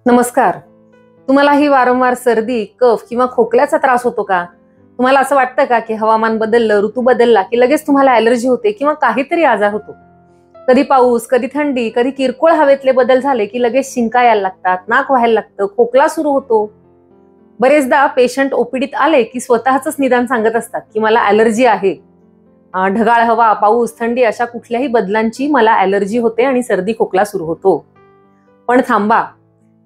नमस्कार. तुम्हालाही वारंवार सर्दी, कफ किंवा खोकल्याचा त्रास होतो का? तुम्हाला असं वाटतं का की हवामान बदललं, ऋतू बदलला की लगेच तुम्हाला ॲलर्जी होते किंवा काहीतरी आजार होतो? कधी पाऊस, कधी थंडी, कधी किरकोळ हवेतले बदल झाले की लगेच शिंका यायला लागतात, नाक व्हायला लागतं, खोकला सुरू होतो. बरेचदा पेशंट ओपीडीत आले की स्वतःच निदान सांगत असतात की मला ॲलर्जी आहे. ढगाळ हवा, पाऊस, थंडी अशा कुठल्याही बदलांची मला ॲलर्जी होते आणि सर्दी खोकला सुरू होतो. पण थांबा,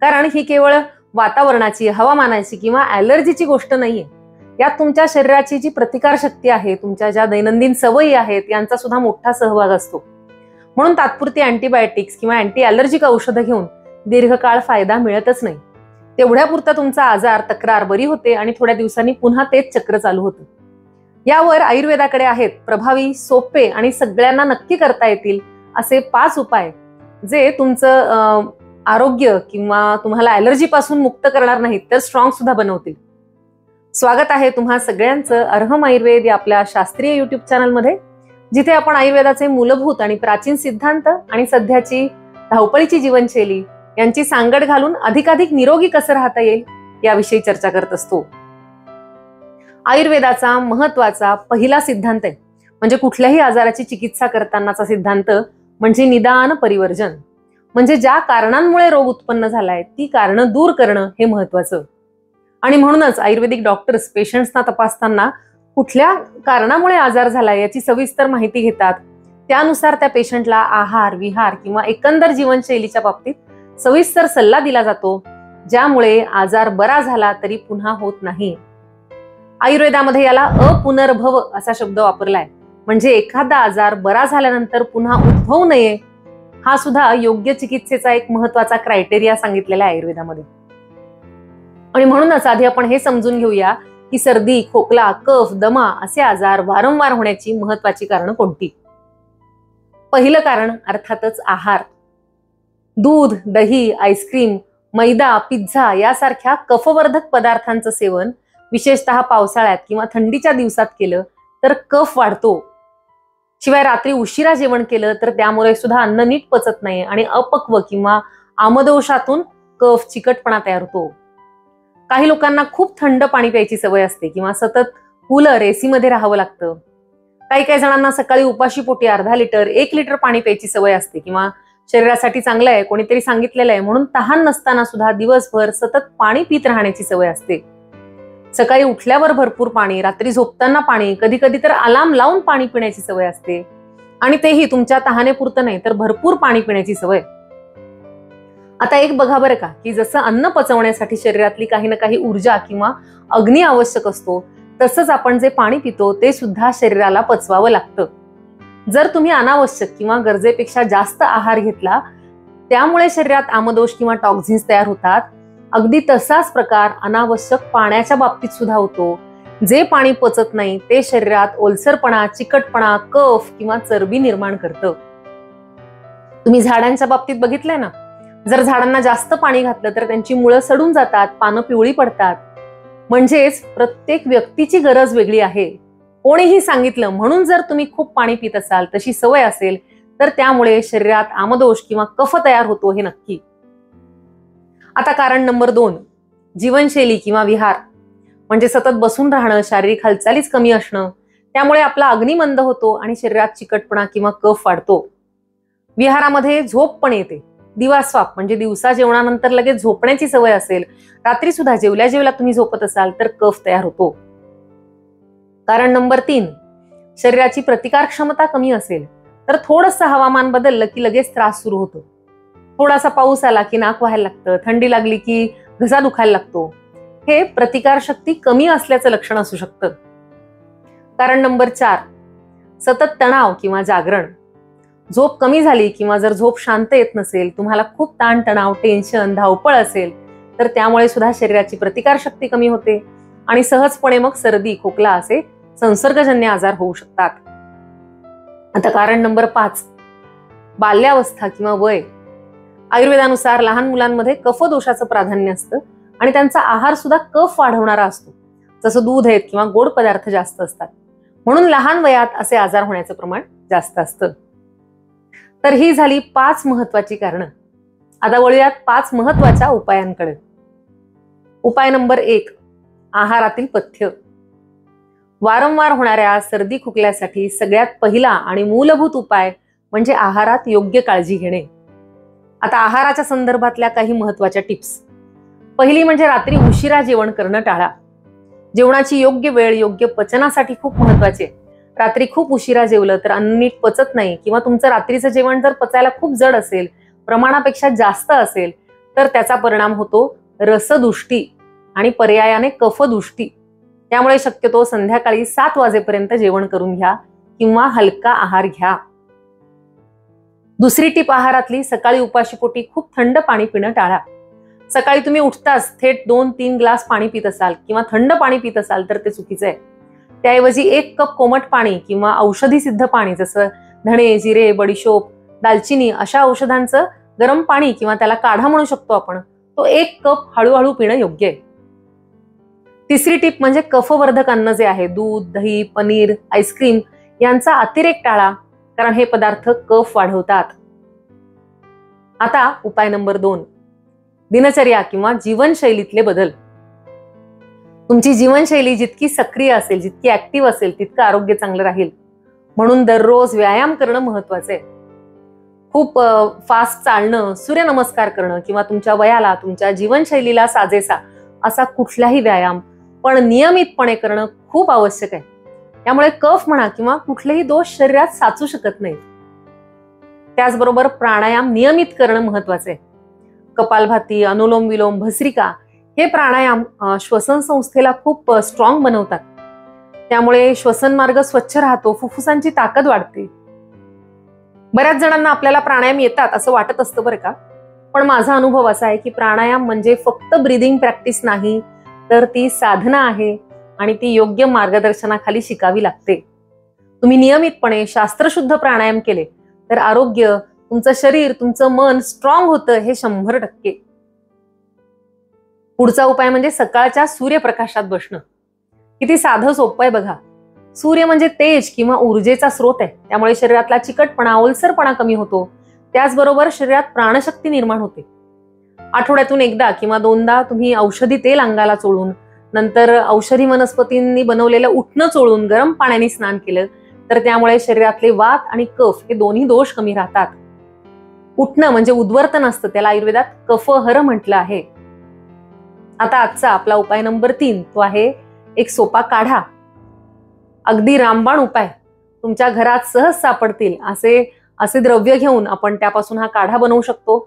कारण ही केवळ वातावरणाची, हवामानाची किंवा ॲलर्जीची गोष्ट नाहीये. यात तुमच्या शरीराची जी प्रतिकार शक्ती आहे, तुमच्या ज्या दैनंदिन सवयी आहेत, यांचा सुद्धा मोठा सहभाग असतो. म्हणून तात्पुरती अँटीबायोटिक्स किंवा अँटी ॲलर्जिक औषधं घेऊन दीर्घकाळ फायदा मिळतच नाही. तेवढ्यापुरता तुमचा आजार, तक्रार बरी होते आणि थोड्या दिवसांनी पुन्हा तेच चक्र चालू होतं. यावर आयुर्वेदाकडे आहेत प्रभावी, सोपे आणि सगळ्यांना नक्की करता येतील असे 5 उपाय, जे तुमचं आरोग्य किंवा तुम्हाला ॲलर्जी पासून मुक्त करणार नाहीत तर स्ट्रॉंग सुद्धा बनवतील. स्वागत आहे तुम्हा सगळ्यांचं अर्हम आयुर्वेद या आपल्या शास्त्रीय युट्यूब चॅनलमध्ये, जिथे आपण आयुर्वेदाचे मूलभूत आणि प्राचीन सिद्धांत आणि सध्याची धावपळीची जीवनशैली यांची सांगड घालून अधिकाधिक निरोगी कसं राहता येईल याविषयी चर्चा करत असतो. आयुर्वेदाचा महत्वाचा पहिला सिद्धांत आहे, म्हणजे कुठल्याही आजाराची चिकित्सा करतानाचा सिद्धांत म्हणजे निदान परिवर्जन. म्हणजे ज्या कारणांमुळे रोग उत्पन्न झालाय ती कारणं दूर करणं हे महत्वाचं. आणि म्हणूनच आयुर्वेदिक डॉक्टर्स पेशंट्सना तपासताना कुठल्या कारणामुळे आजार झालाय याची सविस्तर माहिती घेतात. त्यानुसार त्या पेशंटला आहार, विहार किंवा एकंदर जीवनशैलीच्या बाबतीत सविस्तर सल्ला दिला जातो, ज्यामुळे आजार बरा झाला तरी पुन्हा होत नाही. आयुर्वेदामध्ये याला अपुनर्भव असा शब्द वापरलाय. म्हणजे एखादा आजार बरा झाल्यानंतर पुन्हा उद्भवू नये, हा सुद्धा योग्य चिकित्सेचा एक महत्वाचा क्रायटेरिया सांगितलेला आहे आयुर्वेदामध्ये. आणि म्हणूनच आधी आपण हे समजून घेऊया की सर्दी, खोकला, कफ, दमा असे आजार वारंवार होण्याची महत्वाची कारणं कोणती. पहिलं कारण अर्थातच आहार. दूध, दही, आईस्क्रीम, मैदा, पिझ्झा यासारख्या कफवर्धक पदार्थांचं सेवन विशेषतः पावसाळ्यात किंवा थंडीच्या दिवसात केलं तर कफ वाढतो. शिवाय रात्री उशिरा जेवण केलं तर त्यामुळे सुद्धा अन्न नीट पचत नाही आणि अपक्व किंवा आमदोषातून कफ, चिकटपणा तयार होतो. काही लोकांना खूप थंड पाणी प्यायची सवय असते किंवा सतत कूलर, एसी मध्ये राहावं लागतं. काही जणांना सकाळी उपाशी पोटी अर्धा लिटर, 1 लिटर पाणी प्यायची सवय असते किंवा शरीरासाठी चांगलं आहे, कोणीतरी सांगितलेलं आहे म्हणून तहान नसताना सुद्धा दिवसभर सतत पाणी पित राहण्याची सवय असते. सकाळी उठल्यावर भरपूर पाणी, रात्री झोपताना पाणी, कधी कधी तर अलार्म लावून पाणी पिण्याची सवय असते. आणि तेही तुमच्या तहानेपुरतं नाही तर भरपूर पाणी पिण्याची सवय. आता एक बघा बरं का, की जसं अन्न पचवण्यासाठी शरीरातली काही ना काही ऊर्जा किंवा अग्नी आवश्यक असतो, तसंच आपण जे पाणी पितो ते सुद्धा शरीराला पचवावं लागतं. जर तुम्ही अनावश्यक किंवा गरजेपेक्षा जास्त आहार घेतला, त्यामुळे शरीरात आमदोष किंवा टॉक्झिन्स तयार होतात. अगदी तसाच प्रकार अनावश्यक पाण्याच्या बाबतीत सुद्धा होतो. जे पाणी पचत नाही ते शरीरात ओलसरपणा, चिकटपणा, कफ किंवा चरबी निर्माण करतं. तुम्ही झाडांच्या बाबतीत बघितलंय ना, जर झाडांना जास्त पाणी घातलं तर त्यांची मुळं सडून जातात, पानं पिवळी पडतात. म्हणजेच प्रत्येक व्यक्तीची गरज वेगळी आहे. कोणीही सांगितलं म्हणून जर तुम्ही खूप पाणी पित असाल, तशी सवय असेल, तर त्यामुळे शरीरात आमदोष किंवा कफ तयार होतो हे नक्की. आता कारण नंबर 2, जीवनशैली किंवा विहार. म्हणजे सतत बसून राहणं, शारीरिक हालचालीच कमी असणं, त्यामुळे आपला अग्नी मंद होतो आणि शरीरात चिकटपणा किंवा कफ वाढतो. विहारामध्ये झोप पण येते. दिवास्वाप म्हणजे दिवसा जेवणानंतर लगेच झोपण्याची सवय असेल, रात्री सुद्धा जेवल्या जेवल्या तुम्ही झोपत असाल तर कफ तयार होतो. कारण नंबर 3, शरीराची प्रतिकार क्षमता कमी असेल तर थोडंसं हवामान बदललं की लगेच त्रास सुरू होतो. थोडासा पाऊस आला की नाक व्हायला लागतं, थंडी लागली की घसा दुखायला लागतो. हे प्रतिकार शक्ती कमी असल्याचं लक्षण असू शकतं. कारण नंबर 4, सतत तणाव किंवा जागरण. झोप कमी झाली किंवा जर झोप शांत येत नसेल, तुम्हाला खूप ताणतणाव, टेन्शन, धावपळ असेल, तर त्यामुळे सुद्धा शरीराची प्रतिकार शक्ती कमी होते आणि सहजपणे मग सर्दी, खोकला असे संसर्गजन्य आजार होऊ शकतात. आता कारण नंबर 5, बाल्यावस्था किंवा वय. आयुर्वेदानुसार लहान मुलांमध्ये कफदोषाचं प्राधान्य असतं आणि त्यांचा आहार सुद्धा कफ वाढवणारा असतो. जसं दूध आहेत किंवा गोड पदार्थ जास्त असतात, म्हणून लहान वयात असे आजार होण्याचं प्रमाण जास्त असतं. तर ही झाली 5 महत्वाची कारणं. आता वळूयात 5 महत्वाच्या उपायांकडे. उपाय नंबर 1, आहारातील पथ्य. वारंवार होणाऱ्या सर्दी खोकल्यासाठी सगळ्यात पहिला आणि मूलभूत उपाय म्हणजे आहारात योग्य काळजी घेणे. आता आहाराच्या संदर्भातल्या काही महत्वाच्या टिप्स. पहिली म्हणजे रात्री उशिरा जेवण करणं टाळा. जेवणाची योग्य वेळ योग्य पचनासाठी खूप महत्वाची आहे. रात्री खूप उशिरा जेवलं तर अन्न नीट पचत नाही, किंवा तुमचं रात्रीचं जेवण जर पचायला खूप जड असेल, प्रमाणापेक्षा जास्त असेल, तर त्याचा परिणाम होतो रसदुष्टी आणि पर्यायाने कफदुष्टी. त्यामुळे शक्यतो संध्याकाळी 7 वाजेपर्यंत जेवण करून घ्या किंवा हलका आहार घ्या. दुसरी टीप आहारातली, सकाळी उपाशीपोटी खूप थंड पाणी पिणं टाळा. सकाळी तुम्ही उठताच थेट 2-3 ग्लास पाणी पित असाल किंवा थंड पाणी पित असाल तर ते चुकीचं आहे. त्याऐवजी 1 कप कोमट पाणी किंवा औषधी सिद्ध पाणी, जसं धणे, जिरे, बडीशोप, दालचिनी अशा औषधांचं गरम पाणी किंवा त्याला काढा म्हणू शकतो आपण, तो 1 कप हळूहळू पिणं योग्य आहे. तिसरी टीप म्हणजे कफवर्धक अन्न जे आहे, दूध, दही, पनीर, आईस्क्रीम यांचा अतिरेक टाळा, कारण हे पदार्थ कफ वाढवतात. आता उपाय नंबर 2, दिनचर्या किंवा जीवनशैलीतले बदल. तुमची जीवनशैली जितकी सक्रिय असेल, जितकी ऍक्टिव्ह असेल, तितकं आरोग्य चांगलं राहील. म्हणून दररोज व्यायाम करणं महत्वाचं आहे. खूप फास्ट चालणं, सूर्यनमस्कार करणं किंवा तुमच्या वयाला, तुमच्या जीवनशैलीला साजेसा असा कुठलाही व्यायाम पण नियमितपणे करणं खूप आवश्यक आहे. त्यामुळे कफ म्हणा किंवा कुठलेही दोष शरीरात साचू शकत नाहीत. त्याचबरोबर प्राणायाम नियमित करणं महत्वाचं आहे. कपालभाती, अनुलोम विलोम, भस्त्रिका हे प्राणायाम श्वसन संस्थेला खूप स्ट्रॉंग बनवतात. त्यामुळे श्वसन मार्ग स्वच्छ राहतो, फुफ्फुसांची ताकद वाढते. बऱ्याच जणांना आपल्याला प्राणायाम येतात असं वाटत असतं बरं का, पण माझा अनुभव असा आहे की प्राणायाम म्हणजे फक्त ब्रीदिंग प्रॅक्टिस नाही, तर ती साधना आहे आणि ती योग्य मार्गदर्शनाखाली शिकावी लागते. तुम्ही नियमितपणे शास्त्रशुद्ध प्राणायाम केले तर आरोग्य, तुमचं शरीर, तुमचं मन स्ट्रॉंग होतं, हे 100%. पुढचा उपाय म्हणजे सकाळच्या सूर्यप्रकाशात बसणं. किती साधं सोपं आहे बघा. सूर्य म्हणजे तेज किंवा ऊर्जेचा स्रोत आहे. त्यामुळे शरीरातला चिकटपणा, ओलसरपणा कमी होतो. त्याचबरोबर शरीरात प्राणशक्ती निर्माण होते. आठवड्यातून एकदा किंवा 2दा तुम्ही औषधी तेल अंगाला चोळून, नंतर औषधी वनस्पतींनी बनवलेलं उटणं चोळून गरम पाण्याने स्नान केलं तर त्यामुळे शरीरातले वात आणि कफ हे दोन्ही दोष कमी राहतात. उटणं म्हणजे उद्वर्तन असतं, त्याला आयुर्वेदात कफहर म्हटलं आहे. आता आजचा आपला उपाय नंबर 3, तो आहे एक सोपा काढा. अगदी रामबाण उपाय. तुमच्या घरात सहज सापडतील असे द्रव्य घेऊन आपण त्यापासून हा काढा बनवू शकतो,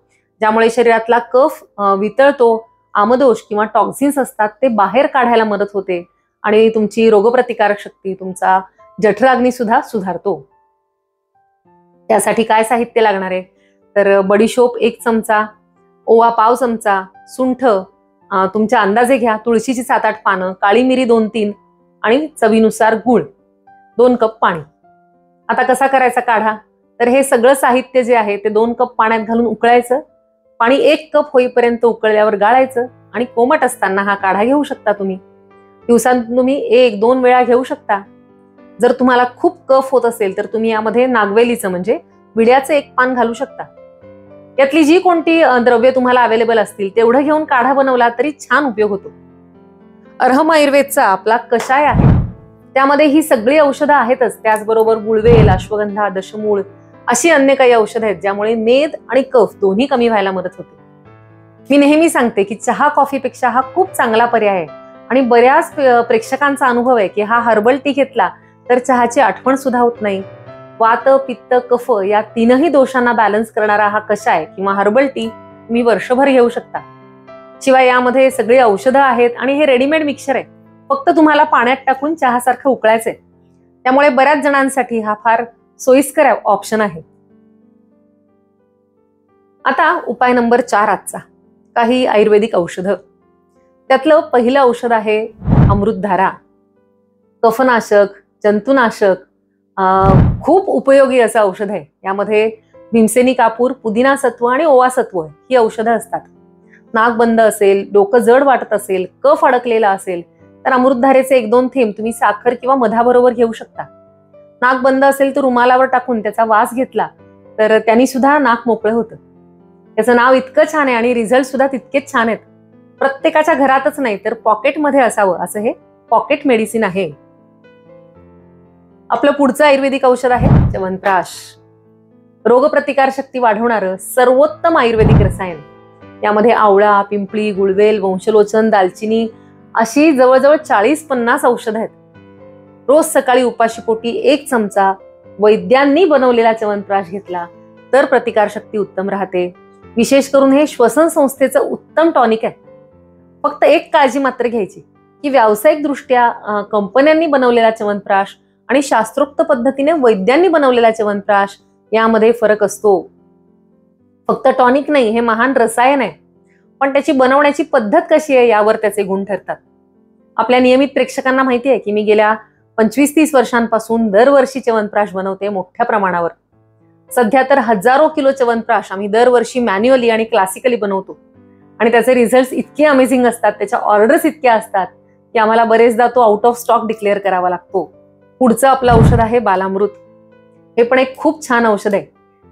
ज्यामुळे शरीरातला कफ वितळतो, आमदोष किंवा टॉक्झिन्स असतात ते बाहेर काढायला मदत होते आणि तुमची रोगप्रतिकारक शक्ती, तुमचा जठराग्नी सुद्धा सुधारतो. त्यासाठी काय साहित्य लागणार आहे तर बडीशोप 1 चमचा, ओवा पाव चमचा, सुंठ तुमच्या अंदाजे घ्या, तुळशीची 7-8 पानं, काळी मिरी 2-3 आणि चवीनुसार गूळ, 2 कप पाणी. आता कसा करायचा काढा तर हे सगळं साहित्य जे आहे ते 2 कप पाण्यात घालून उकळायचं. पाणी 1 कप होईपर्यंत उकळल्यावर गाळायचं आणि कोमट असताना हा काढा घेऊ शकता तुम्ही. दिवसात तुम्ही 1-2 वेळा घेऊ शकता. जर तुम्हाला खूप कफ होत असेल तर तुम्ही यामध्ये नागवेलीचं म्हणजे विड्याचं 1 पान घालू शकता. यातली जी कोणती द्रव्य तुम्हाला अवेलेबल असतील तेवढं घेऊन काढा बनवला तरी छान उपयोग होतो. अर्हम आयुर्वेदचा आपला कषाय आहे, त्यामध्ये ही सगळी औषधं आहेतच. त्याचबरोबर गुळवेल, अश्वगंधा, दशमूळ अशी अन्य काही औषधं आहेत ज्यामुळे मेद आणि कफ दोन्ही कमी व्हायला मदत होते. मी नेहमी सांगते की चहा कॉफीपेक्षा हा खूप चांगला पर्याय आहे आणि बऱ्याच प्रेक्षकांचा अनुभव आहे की हा हर्बल टी घेतला तर चहाची आठवण सुद्धा होत नाही. वात, पित्त, कफ या 3ही दोषांना बॅलन्स करणारा हा कषाय किंवा हर्बल टी तुम्ही वर्षभर घेऊ शकता. शिवाय यामध्ये सगळी औषधं आहेत आणि हे रेडीमेड मिक्सचर आहे, फक्त तुम्हाला पाण्यात टाकून चहासारखं उकळायचंय. त्यामुळे बऱ्याच जणांसाठी हा फार सोयीस्कर ऑप्शन आहे. आता उपाय नंबर 4 आजचा, काही आयुर्वेदिक औषधं. त्यातलं पहिलं औषध आहे अमृतधारा. कफनाशक, जंतुनाशक, खूप उपयोगी असं औषध आहे. यामध्ये भीमसेनी कापूर, पुदिना सत्व आणि ओवा सत्व ही औषधं असतात. नाक बंद असेल, डोकं जड वाटत असेल, कफ अडकलेला असेल तर अमृतधारेचे 1-2 थेंब तुम्ही साखर किंवा मधाबरोबर घेऊ शकता. नाक बंद असेल तर रुमालावर टाकून त्याचा वास घेतला तर त्यांनी सुद्धा नाक मोकळं होतं. त्याचं नाव इतकं छान आहे आणि रिझल्ट सुद्धा तितकेच छान आहेत. प्रत्येकाच्या घरातच नाही तर पॉकेटमध्ये असावं असं हे पॉकेट मेडिसिन आहे. आपलं पुढचं आयुर्वेदिक औषध आहे च्यवनप्राश. रोगप्रतिकार शक्ती वाढवणारं सर्वोत्तम आयुर्वेदिक रसायन. यामध्ये आवळा, पिंपळी, गुळवेल, वंशलोचन, दालचिनी अशी जवळजवळ 40-50 औषधं आहेत. रोज सकाळी उपाशीपोटी 1 चमचा वैद्यांनी बनवलेला च्यवनप्राश घेतला तर प्रतिकारशक्ती उत्तम राहते. विशेष करून हे श्वसन संस्थेचं उत्तम टॉनिक आहे. फक्त एक काळजी मात्र घ्यायची की व्यावसायिक दृष्ट्या कंपन्यांनी बनवलेला च्यवनप्राश आणि शास्त्रोक्त पद्धतीने वैद्यांनी बनवलेला च्यवनप्राश यामध्ये फरक असतो. फक्त टॉनिक नाही, हे महान रसायन आहे, पण त्याची बनवण्याची पद्धत कशी आहे यावर त्याचे गुण ठरतात. आपल्या नियमित प्रेक्षकांना माहिती आहे की मी गेल्या 25-30 वर्षांपासून दरवर्षी च्यवनप्राश बनवते मोठ्या प्रमाणावर. सध्या तर हजारो किलो च्यवनप्राश आम्ही दरवर्षी मॅन्युअली आणि क्लासिकली बनवतो आणि त्याचे रिझल्ट इतके अमेझिंग असतात, त्याच्या ऑर्डर्स इतक्या असतात की आम्हाला बरेचदा तो आउट ऑफ स्टॉक डिक्लेअर करावा लागतो. पुढचं आपलं औषध आहे बालामृत. हे पण एक खूप छान औषध आहे.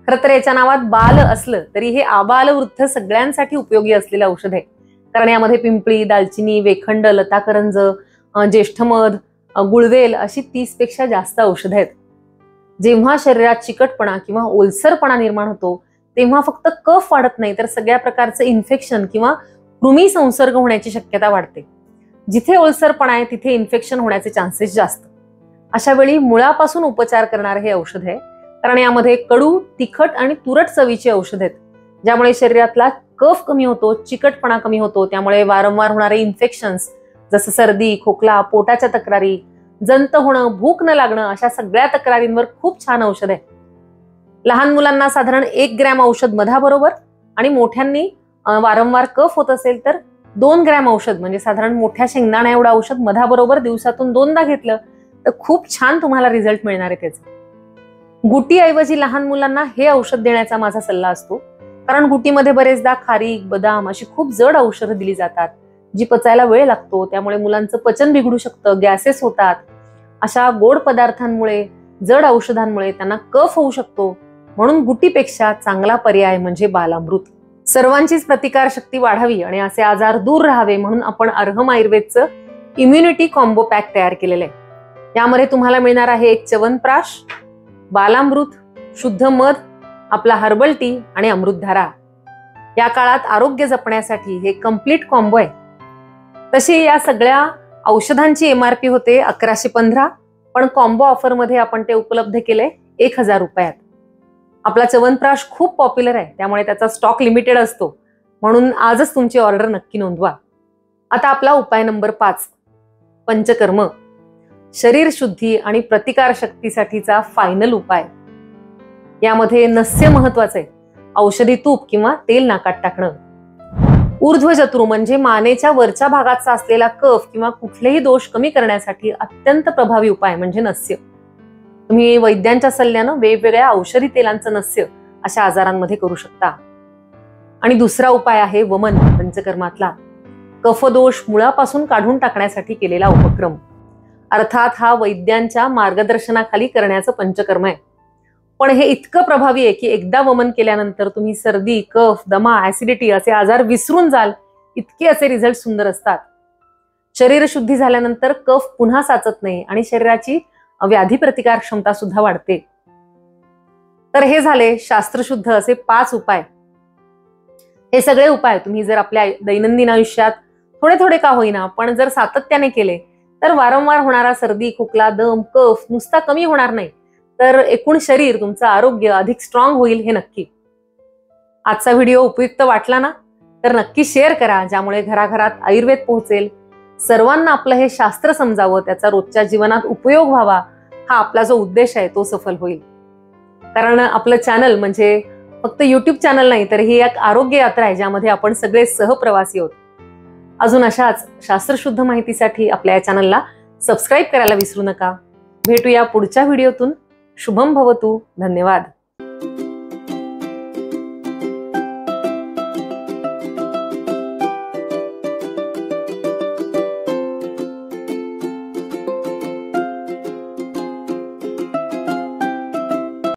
खरं तर याच्या नावात बाल असलं तरी हे आबाल वृद्ध सगळ्यांसाठी उपयोगी असलेलं औषध आहे. कारण यामध्ये पिंपळी, दालचिनी, वेखंड, लताकरंज, ज्येष्ठमध, गुळवेल अशी 30 पेक्षा जास्त औषधं आहेत. जेव्हा शरीरात चिकटपणा किंवा ओलसरपणा निर्माण होतो तेव्हा फक्त कफ वाढत नाही तर सगळ्या प्रकारचं इन्फेक्शन किंवा कृमी संसर्ग होण्याची शक्यता वाढते. जिथे ओलसरपणा आहे तिथे इन्फेक्शन होण्याचे चान्सेस जास्त. अशा वेळी मुळापासून उपचार करणारे हे औषध आहे. कारण यामध्ये कडू, तिखट आणि तुरट चवीचे औषध आहेत, ज्यामुळे शरीरातला कफ कमी होतो, चिकटपणा कमी होतो. त्यामुळे वारंवार होणारे इन्फेक्शन्स जसं सर्दी, खोकला, पोटाच्या तक्रारी, जंत होणं, भूक न लागणं अशा सगळ्या तक्रारींवर खूप छान औषध आहे. लहान मुलांना साधारण 1 ग्रॅम औषध मधाबरोबर आणि मोठ्यांनी वारंवार कफ होत असेल तर 2 ग्रॅम औषध म्हणजे साधारण मोठ्या शेंगदाणा एवढं औषध मधाबरोबर दिवसातून 2दा घेतलं तर खूप छान तुम्हाला रिझल्ट मिळणार आहे त्याचा. गुटीऐवजी लहान मुलांना हे औषध देण्याचा माझा सल्ला असतो. कारण गुटीमध्ये बरेचदा खारीक, बदाम अशी खूप जड औषधं दिली जातात जी पचायला वेळ लागतो. त्यामुळे मुलांचं पचन बिघडू शकतं, गॅसेस होतात. अशा गोड पदार्थांमुळे, जड औषधांमुळे त्यांना कफ होऊ शकतो. म्हणून गुटीपेक्षा चांगला पर्याय म्हणजे बालामृत. सर्वांचीच प्रतिकार शक्ती वाढावी आणि असे आजार दूर राहावे म्हणून आपण अर्हम आयुर्वेदचं इम्युनिटी कॉम्बो पॅक तयार केलेलं आहे. यामध्ये तुम्हाला मिळणार आहे एक च्यवनप्राश, बालामृत, शुद्ध मध, आपला हर्बल टी आणि अमृतधारा. या काळात आरोग्य जपण्यासाठी हे कम्प्लीट कॉम्बो आहे. तशी या सगळ्या औषधांची MRP होते 1115, पण कॉम्बो ऑफर मध्ये आपण ते उपलब्ध केले 1000 रुपयात. आपला च्यवनप्राश खूप पॉप्युलर आहे त्यामुळे त्याचा स्टॉक लिमिटेड असतो, म्हणून आजच तुमची ऑर्डर नक्की नोंदवा. आता आपला उपाय नंबर 5, पंचकर्म. शरीर शुद्धी आणि प्रतिकार शक्तीसाठीचा फायनल उपाय. यामध्ये नस्य महत्वाचे, औषधी तूप किंवा तेल नाकात टाकणं. ऊर्ध्वजत्रू म्हणजे मानेच्या वरच्या भागाचा असलेला कफ किंवा कुठलेही दोष कमी करण्यासाठी अत्यंत प्रभावी उपाय म्हणजे नस्य. तुम्ही वैद्यांच्या सल्ल्यानं वेगवेगळ्या औषधी तेलांचं नस्य अशा आजारांमध्ये करू शकता. आणि दुसरा उपाय आहे वमन, पंचकर्मातला. कफदोष मुळापासून काढून टाकण्यासाठी केलेला उपक्रम. अर्थात हा वैद्यांच्या मार्गदर्शनाखाली करण्याचं पंचकर्म आहे. पण हे इतकं प्रभावी आहे की एकदा वमन केल्यानंतर तुम्ही सर्दी, कफ, दमा, ऍसिडिटी असे आजार विसरून जाल, इतके असे रिझल्ट सुंदर असतात. शरीर शुद्धी झाल्यानंतर कफ पुन्हा साचत नाही आणि शरीराची व्याधी प्रतिकार क्षमता सुद्धा वाढते. तर हे झाले शास्त्रशुद्ध असे 5 उपाय. हे सगळे उपाय तुम्ही जर आपल्या दैनंदिन आयुष्यात थोडे थोडे का होईना पण जर सातत्याने केले तर वारंवार होणारा सर्दी, खोकला, दम, कफ नुसता कमी होणार नाही तर एकूण शरीर तुमचं आरोग्य अधिक स्ट्रॉंग होईल हे नक्की. आजचा व्हिडिओ उपयुक्त वाटला ना तर नक्की शेअर करा, ज्यामुळे घराघरात आयुर्वेद पोहोचेल. सर्वांना आपलं हे शास्त्र समजावं, त्याचा रोजच्या जीवनात उपयोग व्हावा, हा आपला जो उद्देश आहे तो सफल होईल. कारण आपलं चॅनल म्हणजे फक्त YouTube चॅनल नाही तर ही एक आरोग्य यात्रा आहे ज्यामध्ये आपण सगळे सहप्रवासी आहोत. अजून अशाच शास्त्रशुद्ध माहितीसाठी आपल्या या चॅनलला सबस्क्राईब करायला विसरू नका. भेटूया पुढच्या व्हिडिओतून. शुभम भवतु. धन्यवाद.